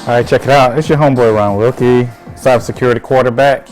All right, check it out. It's your homeboy Ron Wilkie, cybersecurity quarterback,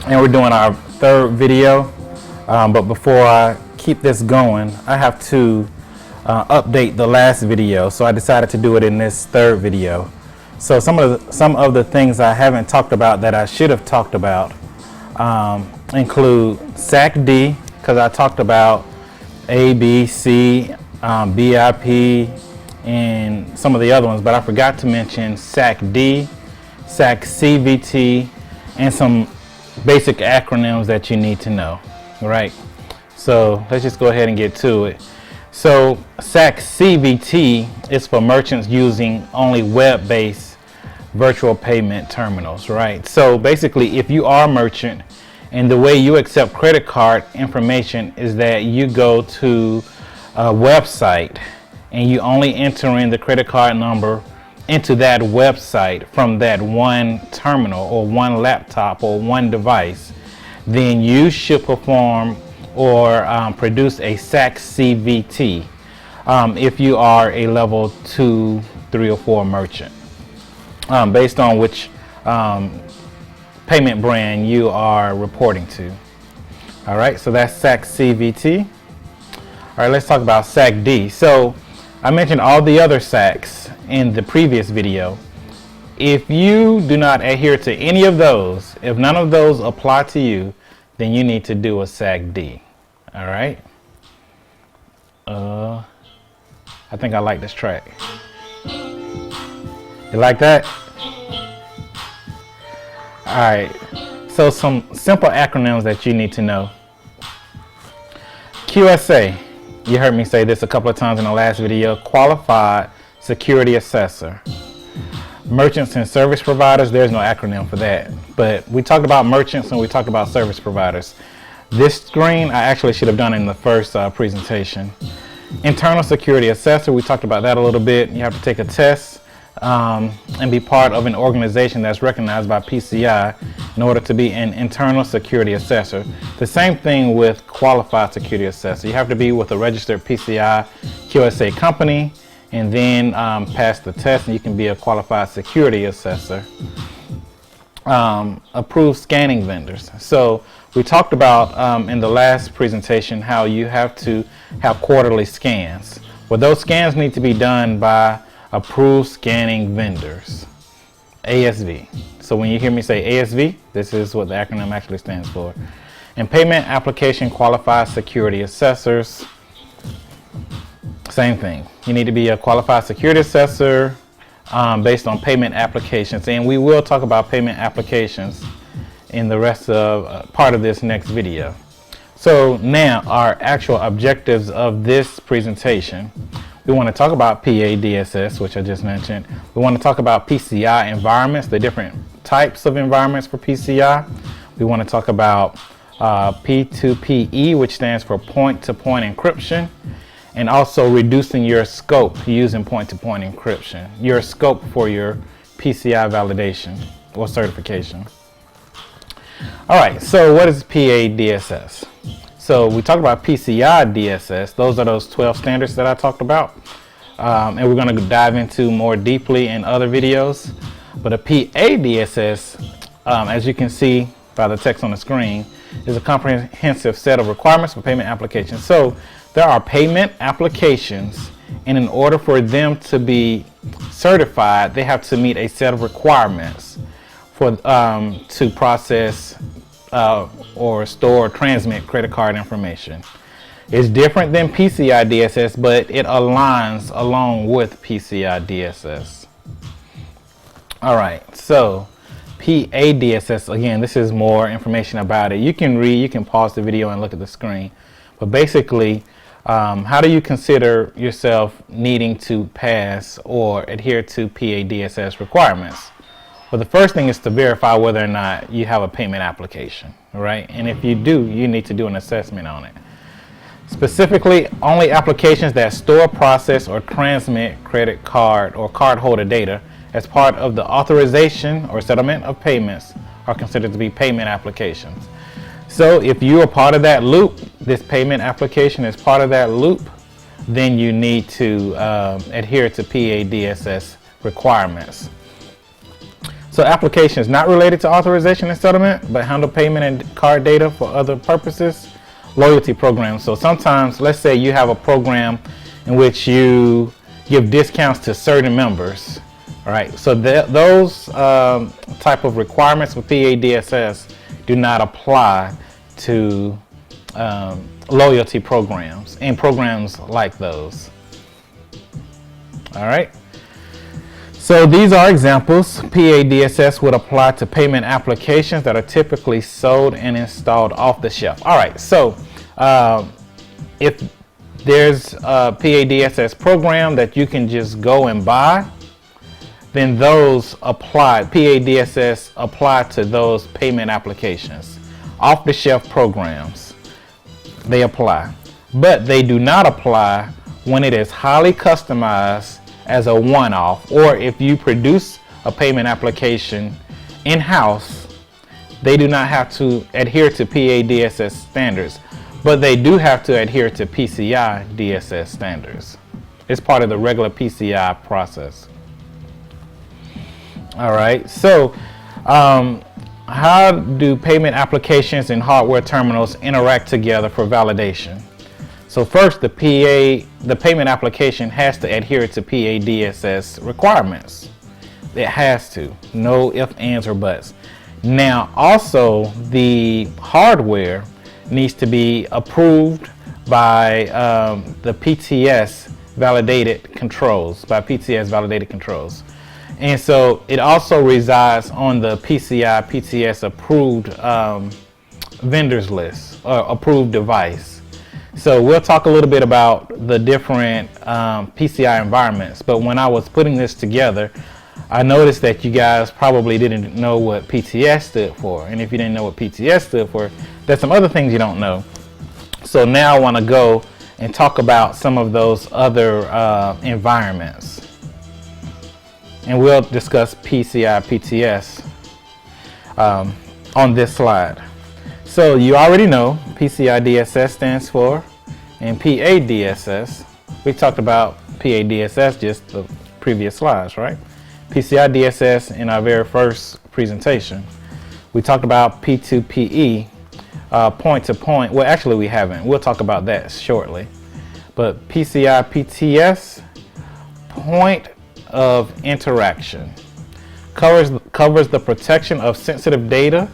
and we're doing our third video. But before I keep this going, I have to update the last video, so I decided to do it in this third video. So some of the things I haven't talked about that I should have talked about include SAQD, because I talked about A, B, C, BIP, and some of the other ones, but I forgot to mention SAQD, SAQCVT, and some basic acronyms that you need to know, right? So let's just go ahead and get to it. So SAQCVT is for merchants using only web-based virtual payment terminals, right? So basically, if you are a merchant and the way you accept credit card information is that you go to a website and you only enter in the credit card number into that website from that one terminal or one laptop or one device, then you should perform or produce a SAQCVT if you are a level 2, 3, or 4 merchant, based on which payment brand you are reporting to. All right, so that's SAQCVT. All right, let's talk about SAQD. So I mentioned all the other SAQs in the previous video. If you do not adhere to any of those, if none of those apply to you, then you need to do a SAQD. All right. I think I like this track. You like that? All right. So some simple acronyms that you need to know. QSA. You heard me say this a couple of times in the last video. Qualified Security Assessor. Merchants and service providers, there's no acronym for that. But we talked about merchants and we talked about service providers. This screen I actually should have done in the first presentation. Internal Security Assessor, we talked about that a little bit. You have to take a test and be part of an organization that's recognized by PCI in order to be an internal security assessor. The same thing with qualified security assessor. You have to be with a registered PCI QSA company and then pass the test and you can be a qualified security assessor. Approved scanning vendors. So we talked about in the last presentation how you have to have quarterly scans. Well, those scans need to be done by approved scanning vendors, ASV. So when you hear me say ASV, this is what the acronym actually stands for. And payment application qualified security assessors, same thing. You need to be a qualified security assessor based on payment applications. And we will talk about payment applications in the rest of part of this next video. So now our actual objectives of this presentation. We want to talk about PADSS, which I just mentioned. We want to talk about PCI environments, the different types of environments for PCI. We want to talk about P2Pe, which stands for point-to-point encryption, and also reducing your scope using point-to-point encryption, your scope for your PCI validation or certification. All right, so what is PADSS? So we talked about PCI DSS. Those are those 12 standards that I talked about. And we're going to dive into more deeply in other videos. But a PADSS, as you can see by the text on the screen, is a comprehensive set of requirements for payment applications. So there are payment applications, and in order for them to be certified, they have to meet a set of requirements for to process or store or transmit credit card information. It's different than PCI DSS, but it aligns along with PCI DSS. All right, so PADSS, again, this is more information about it. You can read, you can pause the video and look at the screen. But basically, how do you consider yourself needing to pass or adhere to PADSS requirements? Well, the first thing is to verify whether or not you have a payment application, right? And if you do, you need to do an assessment on it. Specifically, only applications that store, process, or transmit credit card or cardholder data as part of the authorization or settlement of payments are considered to be payment applications. So if you are part of that loop, this payment application is part of that loop, then you need to adhere to PADSS requirements. So applications not related to authorization and settlement, but handle payment and card data for other purposes. Loyalty programs. So sometimes, let's say you have a program in which you give discounts to certain members. All right. So those type of requirements with PADSS do not apply to loyalty programs and programs like those. All right. So these are examples. PADSS would apply to payment applications that are typically sold and installed off the shelf. All right. So if there's a PADSS program that you can just go and buy, then those apply. PADSS apply to those payment applications. Off the shelf programs, they apply. But they do not apply when it is highly customized as a one-off, or if you produce a payment application in-house. They do not have to adhere to PADSS standards, but they do have to adhere to PCI DSS standards. It's part of the regular PCI process. All right, so how do payment applications and hardware terminals interact together for validation? So first, the payment application has to adhere to PADSS requirements. It has to. No ifs, ands, or buts. Now, also, the hardware needs to be approved by the PTS validated controls, And so it also resides on the PCI PTS approved vendors list or approved device. So we'll talk a little bit about the different PCI environments, but when I was putting this together, I noticed that you guys probably didn't know what PTS stood for. And if you didn't know what PTS stood for, there's some other things you don't know. So now I want to go and talk about some of those other environments. And we'll discuss PCI PTS on this slide. So you already know PCI DSS stands for, and PADSS. We talked about PADSS just the previous slides, right? PCI DSS in our very first presentation. We talked about P2Pe, point-to-point. Well, actually we haven't. We'll talk about that shortly. But PCI PTS, point of interaction, covers the protection of sensitive data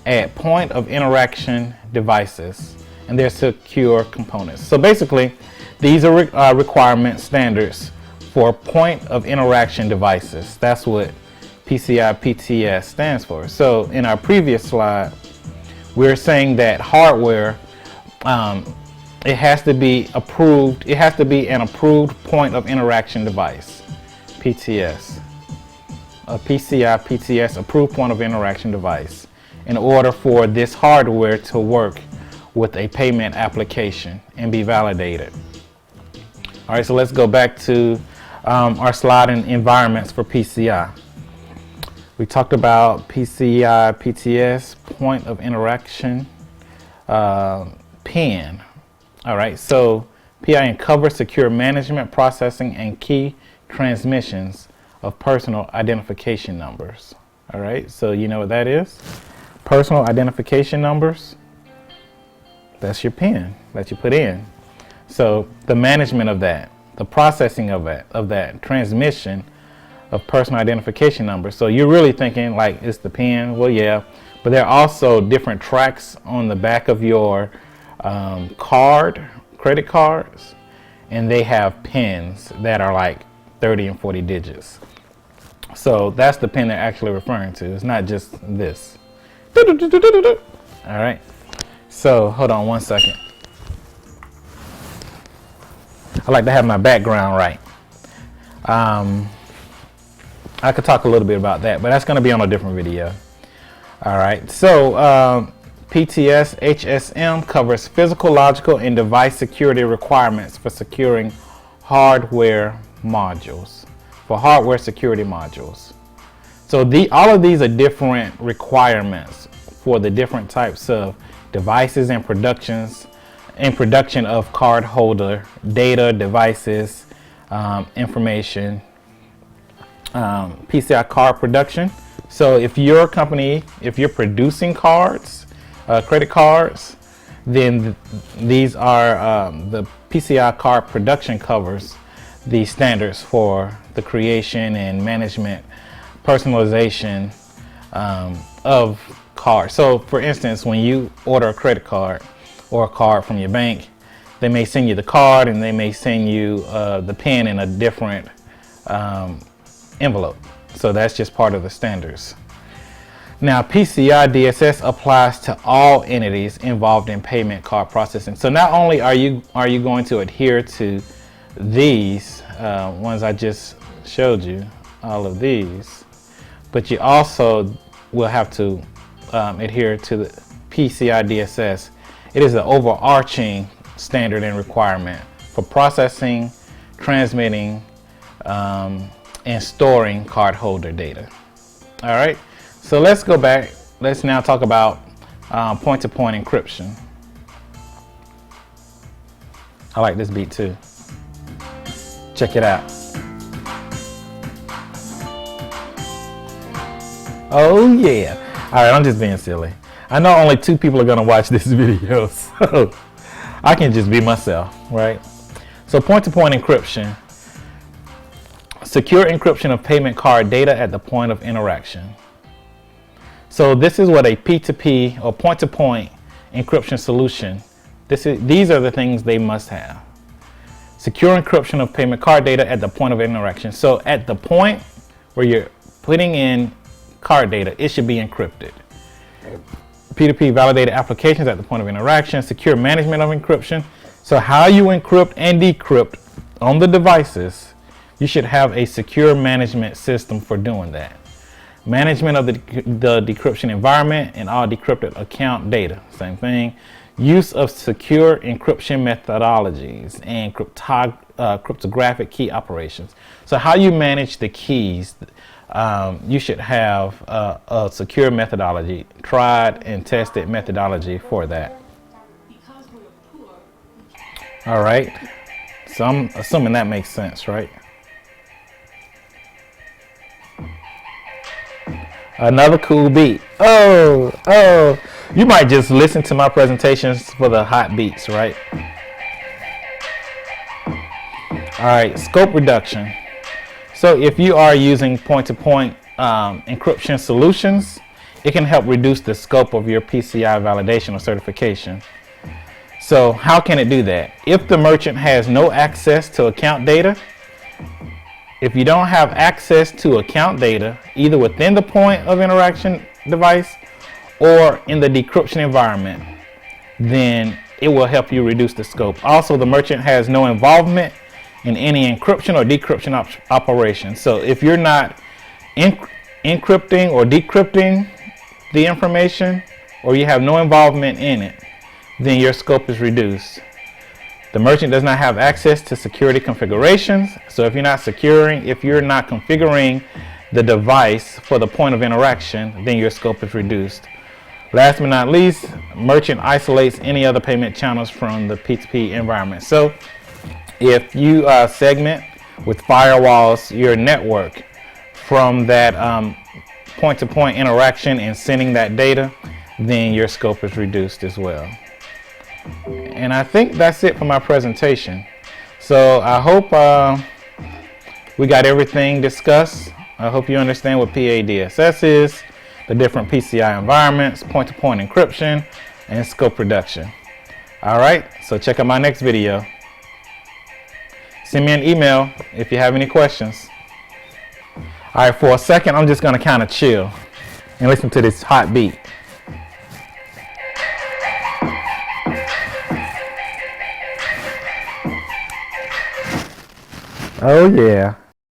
at point of interaction devices and their secure components. So basically, these are requirement standards for point of interaction devices. That's what PCI PTS stands for. So in our previous slide, we're saying that hardware, it has to be approved. It has to be an approved point of interaction device, PTS. A PCI PTS approved point of interaction device, in order for this hardware to work with a payment application and be validated. All right, so let's go back to our slide in environments for PCI. We talked about PCI PTS, point of interaction, PIN. All right, so PIN covers secure management, processing, and key transmissions of personal identification numbers. All right, so you know what that is? Personal identification numbers, that's your PIN that you put in. So the management of that, the processing of that transmission of personal identification numbers. So you're really thinking like it's the PIN. Well, yeah, but there are also different tracks on the back of your credit cards, and they have pins that are like 30 and 40 digits. So that's the pin they're actually referring to. It's not just this. All right, so hold on one second. I like to have my background right. I could talk a little bit about that, but that's going to be on a different video. All right, so PTS HSM covers physical, logical, and device security requirements for securing hardware modules, for hardware security modules. So all of these are different requirements for the different types of devices and production of card holder data, devices, information. PCI card production. So if your company, if you're producing cards, credit cards, then these are the PCI card production covers the standards for the creation and management, personalization of cards. So for instance, when you order a credit card or a card from your bank, they may send you the card and they may send you the PIN in a different envelope. So that's just part of the standards. Now, PCI DSS applies to all entities involved in payment card processing. So not only are you going to adhere to these ones I just showed you, all of these, but you also will have to adhere to the PCI DSS. It is the overarching standard and requirement for processing, transmitting, and storing cardholder data. All right. So let's go back. Let's now talk about point-to-point encryption. I like this beat too. Check it out. Oh yeah. All right, I'm just being silly. I know only 2 people are gonna watch this video, so I can just be myself, right? So point-to-point encryption, secure encryption of payment card data at the point of interaction. So this is what a P2P or point-to-point encryption solution, these are the things they must have. Secure encryption of payment card data at the point of interaction. So at the point where you're putting in card data, it should be encrypted. P2P validated applications at the point of interaction, secure management of encryption. So how you encrypt and decrypt on the devices, you should have a secure management system for doing that. Management of the decryption environment and all decrypted account data, same thing. Use of secure encryption methodologies and cryptographic key operations. So how you manage the keys, you should have a secure methodology, tried and tested methodology for that. All right, so I'm assuming that makes sense, right? Another cool beat. Oh, you might just listen to my presentations for the hot beats, right? All right, scope reduction. So if you are using point-to-point encryption solutions, it can help reduce the scope of your PCI validation or certification. So how can it do that? If the merchant has no access to account data, if you don't have access to account data, either within the point of interaction device or in the decryption environment, then it will help you reduce the scope. Also, the merchant has no involvement in any encryption or decryption operations. So if you're not encrypting or decrypting the information, or you have no involvement in it, then your scope is reduced. The merchant does not have access to security configurations. So if you're not configuring the device for the point of interaction, then your scope is reduced. Last but not least, merchant isolates any other payment channels from the P2P environment. So if you segment with firewalls your network from that point-to-point interaction and sending that data, then your scope is reduced as well. And I think that's it for my presentation. So I hope we got everything discussed. I hope you understand what PADSS is, the different PCI environments, point-to-point encryption, and scope reduction. All right, so check out my next video. Send me an email if you have any questions. All right, for a second, I'm just gonna kind of chill and listen to this hot beat. Oh yeah.